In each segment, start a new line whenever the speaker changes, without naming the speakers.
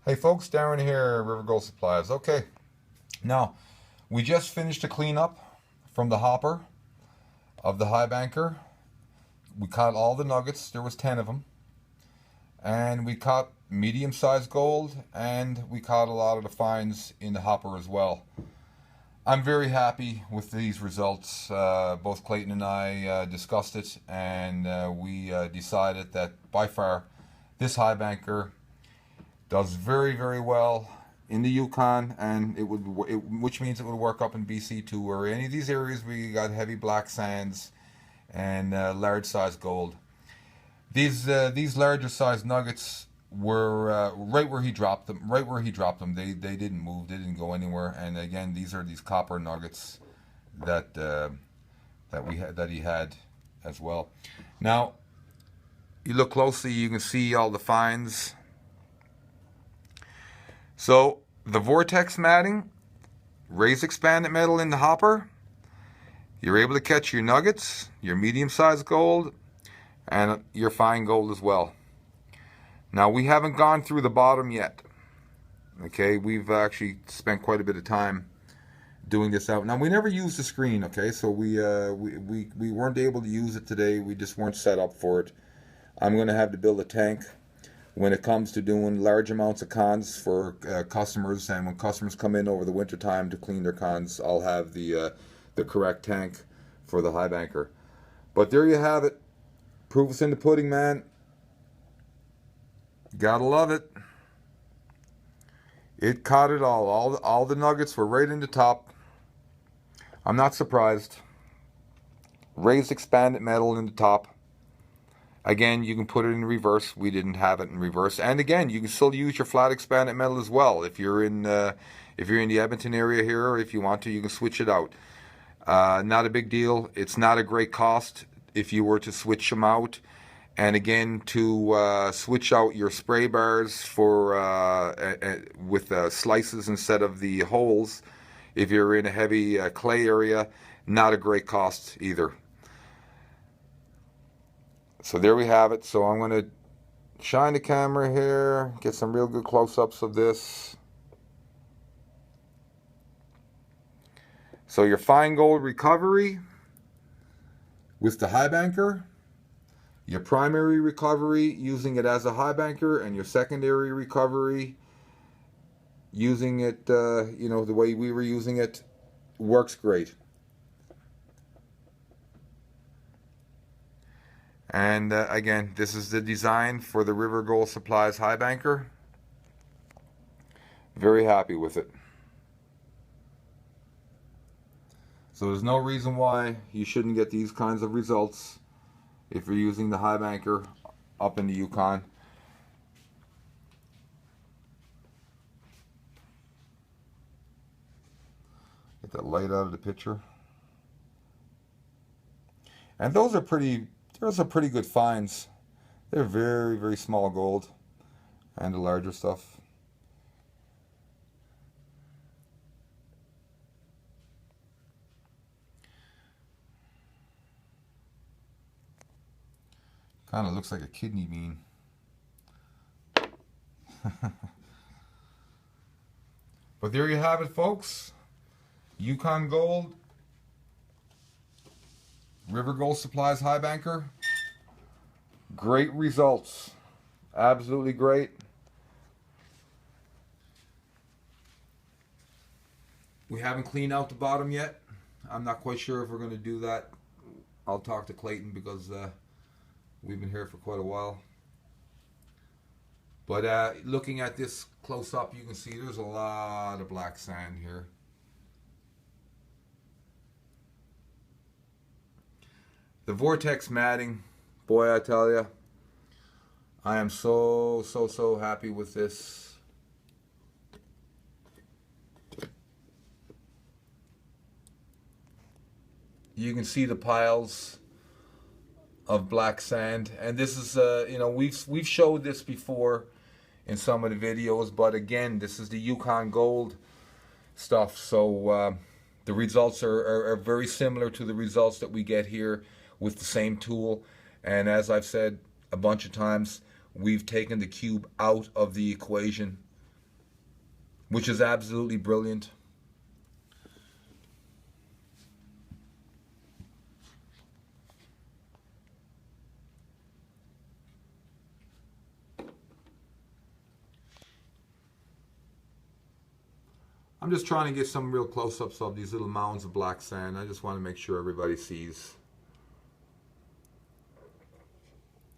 Hey folks, Darren here, River Gold Supplies. Okay, now we just finished a cleanup from the hopper of the high banker. We caught all the nuggets, there was 10 of them, and we caught medium-sized gold, and we caught a lot of the fines in the hopper as well. I'm very happy with these results. Both Clayton and I discussed it, and we decided that by far this high banker does very, very well in the Yukon, and which means it would work up in BC too, or any of these areas where you got heavy black sands and large size gold. These larger size nuggets were right where he dropped them. Right where he dropped them, they didn't move. They didn't go anywhere. And again, these are these copper nuggets that that he had as well. Now, you look closely, you can see all the fines. So the vortex matting, raised expanded metal in the hopper, you're able to catch your nuggets, your medium-sized gold, and your fine gold as well. Now we haven't gone through the bottom yet. Okay, we've actually spent quite a bit of time doing this out. Now we never used the screen. Okay, so we weren't able to use it today. We just weren't set up for it. I'm going to have to build a tank when it comes to doing large amounts of cons for customers, and when customers come in over the winter time to clean their cons, I'll have the correct tank for the high banker. But there you have it. Proof is in the pudding, man. Gotta love it. It caught it all. All the nuggets were right in the top. I'm not surprised. Raised expanded metal in the top. Again, you can put it in reverse. We didn't have it in reverse. And again, you can still use your flat expanded metal as well. If you're in the Edmonton area here, or if you want to, you can switch it out. Not a big deal. It's not a great cost if you were to switch them out. And again, to switch out your spray bars for with slices instead of the holes, if you're in a heavy clay area, not a great cost either. So there we have it. So I'm going to shine the camera here, get some real good close-ups of this. So your fine gold recovery with the high banker, your primary recovery using it as a high banker, and your secondary recovery using it, the way we were using it, works great. And again, this is the design for the River Gold Supplies high banker. Very happy with it. So there's no reason why you shouldn't get these kinds of results if you're using the high banker up in the Yukon. Get that light out of the picture. And those are pretty good finds. They're very, very small gold, and the larger stuff. Kind of looks like a kidney bean. But there you have it, folks. Yukon Gold, River Gold Supplies high banker. Great results. Absolutely great. We haven't cleaned out the bottom yet. I'm not quite sure if we're going to do that. I'll talk to Clayton because we've been here for quite a while. But looking at this close up, you can see there's a lot of black sand here. The vortex matting, boy, I tell you, I am so happy with this. You can see the piles of black sand, and this is we've showed this before in some of the videos, but again, this is the Yukon Gold stuff, so the results are very similar to the results that we get here with the same tool. And as I've said a bunch of times, we've taken the cube out of the equation which is absolutely brilliant. I'm just trying to get some real close-ups of these little mounds of black sand. I just want to make sure everybody sees.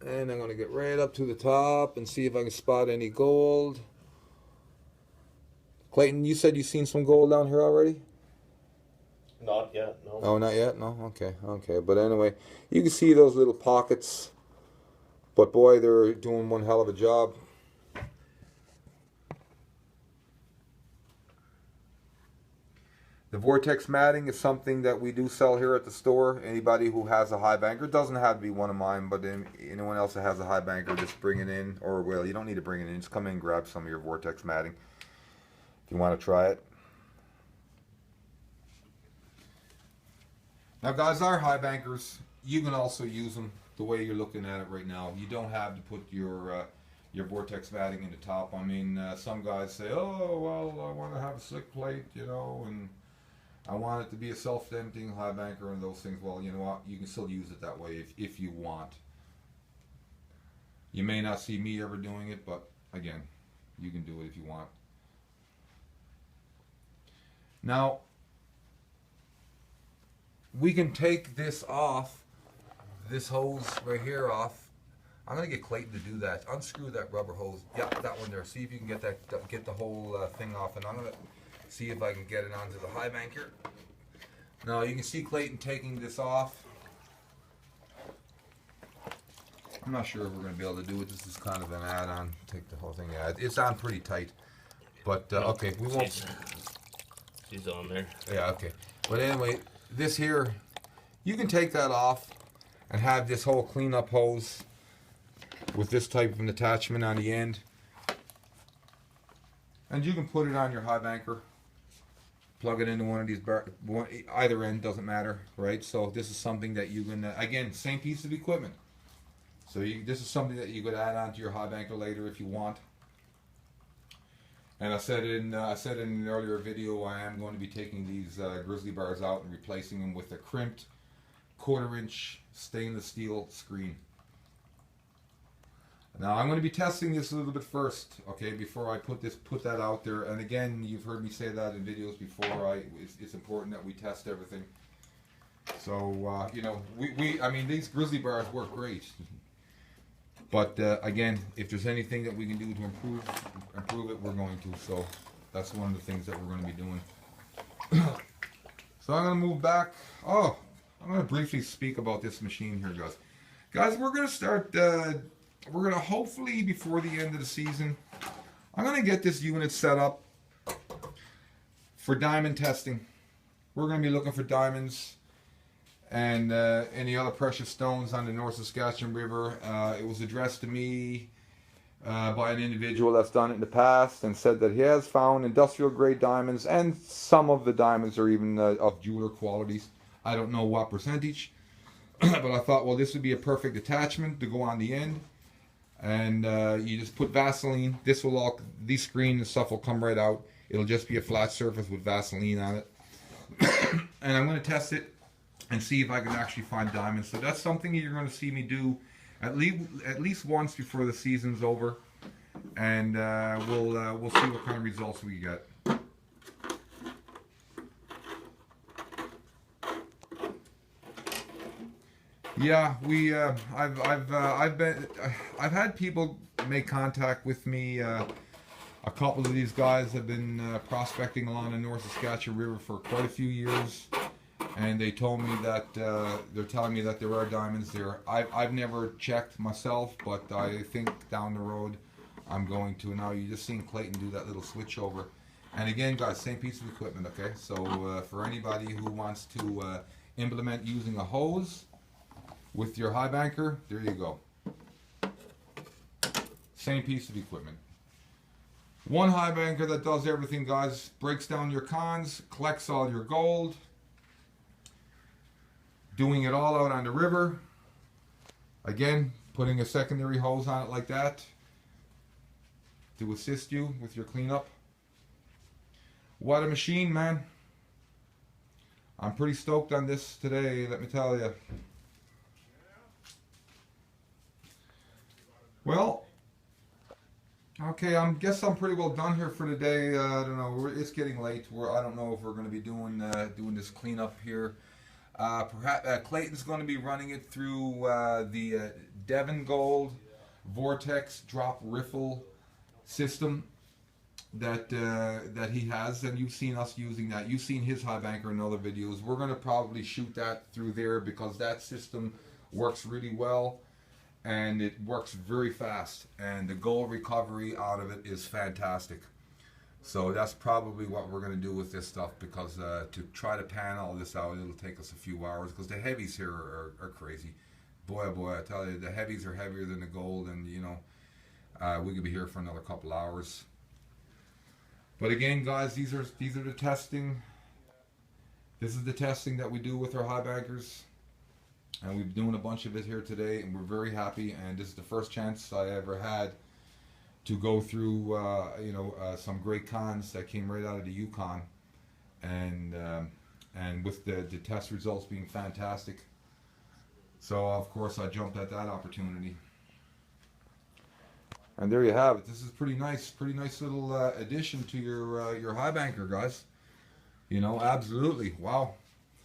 And I'm going to get right up to the top and see if I can spot any gold. Clayton, you said you've seen some gold down here already?
Not yet, no.
Oh, not yet? No? Okay, okay. But anyway, you can see those little pockets. But boy, they're doing one hell of a job. The vortex matting is something that we do sell here at the store. Anybody who has a high banker, it doesn't have to be one of mine, but anyone else that has a high banker, just bring it in. Or, well, you don't need to bring it in. Just come in and grab some of your vortex matting if you want to try it. Now, guys, our high bankers, you can also use them the way you're looking at it right now. You don't have to put your vortex matting in the top. I mean, some guys say, oh, well, I want to have a slick plate, you know, and I want it to be a self-emptying high banker and those things. Well, you know what? You can still use it that way if you want. You may not see me ever doing it, but again, you can do it if you want. Now, we can take this off, this hose right here off. I'm going to get Clayton to do that. Unscrew that rubber hose. Yeah, that one there. See if you can get the whole thing off. And I'm going to see if I can get it onto the high banker. Now, you can see Clayton taking this off. I'm not sure if we're going to be able to do it. This is kind of an add-on. Take the whole thing out. It's on pretty tight. But, okay, we won't...
She's on there.
Yeah, okay. But anyway, this here, you can take that off and have this whole cleanup hose with this type of an attachment on the end. And you can put it on your high banker. Plug it into one of these, either end, doesn't matter, right? So this is something that you can, again, same piece of equipment. So this is something that you could add on to your high banker later if you want. And I said in an earlier video, I am going to be taking these grizzly bars out and replacing them with a crimped 1/4 inch stainless steel screen. Now I'm going to be testing this a little bit first, okay, before I put that out there. And again, you've heard me say that in videos before. It's important that we test everything. So you know, I mean, these grizzly bars work great. But again, if there's anything that we can do to improve it, we're going to. So that's one of the things that we're going to be doing. So I'm going to move back. Oh, I'm going to briefly speak about this machine here, guys. Guys, we're going to start. We're going to hopefully before the end of the season, I'm going to get this unit set up for diamond testing. We're going to be looking for diamonds and any other precious stones on the North Saskatchewan River. It was addressed to me by an individual that's done it in the past and said that he has found industrial grade diamonds, and some of the diamonds are even of jeweler qualities. I don't know what percentage, but I thought, well, this would be a perfect attachment to go on the end. And you just put Vaseline. This will all, these screens and stuff will come right out. It'll just be a flat surface with Vaseline on it. And I'm going to test it and see if I can actually find diamonds. So that's something you're going to see me do at least once before the season's over, and we'll see what kind of results we get. Yeah, I've had people make contact with me. A couple of these guys have been prospecting along the North Saskatchewan River for quite a few years. And they told me that they're telling me that there are diamonds there. I've never checked myself, but I think down the road I'm going to. Now you just seen Clayton do that little switch over. And again, guys, same piece of equipment, okay? So for anybody who wants to implement using a hose with your high banker, there you go. Same piece of equipment. One high banker that does everything, guys. Breaks down your cons, collects all your gold. Doing it all out on the river. Again, putting a secondary hose on it like that to assist you with your cleanup. What a machine, man. I'm pretty stoked on this today, let me tell you. Well, okay, guess I'm pretty well done here for today. I don't know, it's getting late. I don't know if we're going to be doing this cleanup here. Perhaps Clayton's going to be running it through the Devon Gold Vortex Drop Riffle system that he has, and you've seen us using that. You've seen his high banker in other videos. We're going to probably shoot that through there because that system works really well and it works very fast, and the gold recovery out of it is fantastic. So that's probably what we're going to do with this stuff, because to try to pan all this out, it'll take us a few hours, because the heavies here are crazy. Boy, oh boy, I tell you, the heavies are heavier than the gold, and you know, we could be here for another couple hours. But again, guys, these are the testing. This is the testing that we do with our high bankers, and we've been doing a bunch of it here today, and we're very happy. And this is the first chance I ever had to go through, some great cons that came right out of the Yukon, and with the test results being fantastic. So of course I jumped at that opportunity. And there you have it. This is pretty nice little addition to your high banker, guys. You know, absolutely. Wow.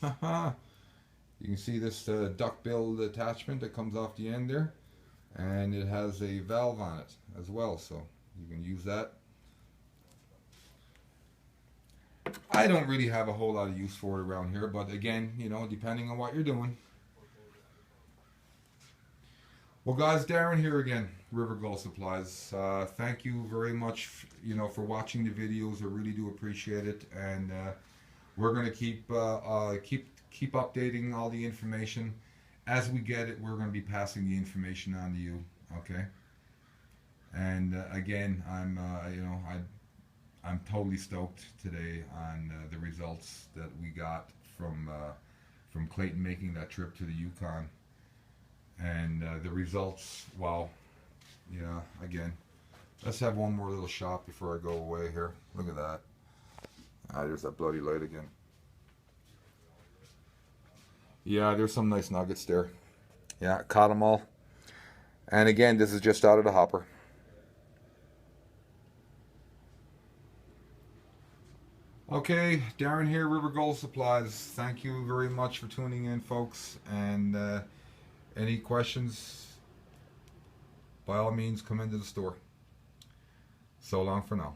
You can see this duck-billed attachment that comes off the end there, and it has a valve on it as well, so you can use that. I don't really have a whole lot of use for it around here, but again, you know, depending on what you're doing. Well, guys, Darren here again, River Gold Supplies. Thank you very much, for watching the videos. I really do appreciate it, and we're going to keep updating all the information as we get it. We're going to be passing the information on to you, okay? And again, I'm totally stoked today on the results that we got from Clayton making that trip to the Yukon. And the results, wow, yeah, again, let's have one more little shot before I go away here. Look at that. There's that bloody light again. Yeah, there's some nice nuggets there. Yeah, caught them all. And again, this is just out of the hopper. Okay, Darren here, River Gold Supplies. Thank you very much for tuning in, folks. And any questions, by all means, come into the store. So long for now.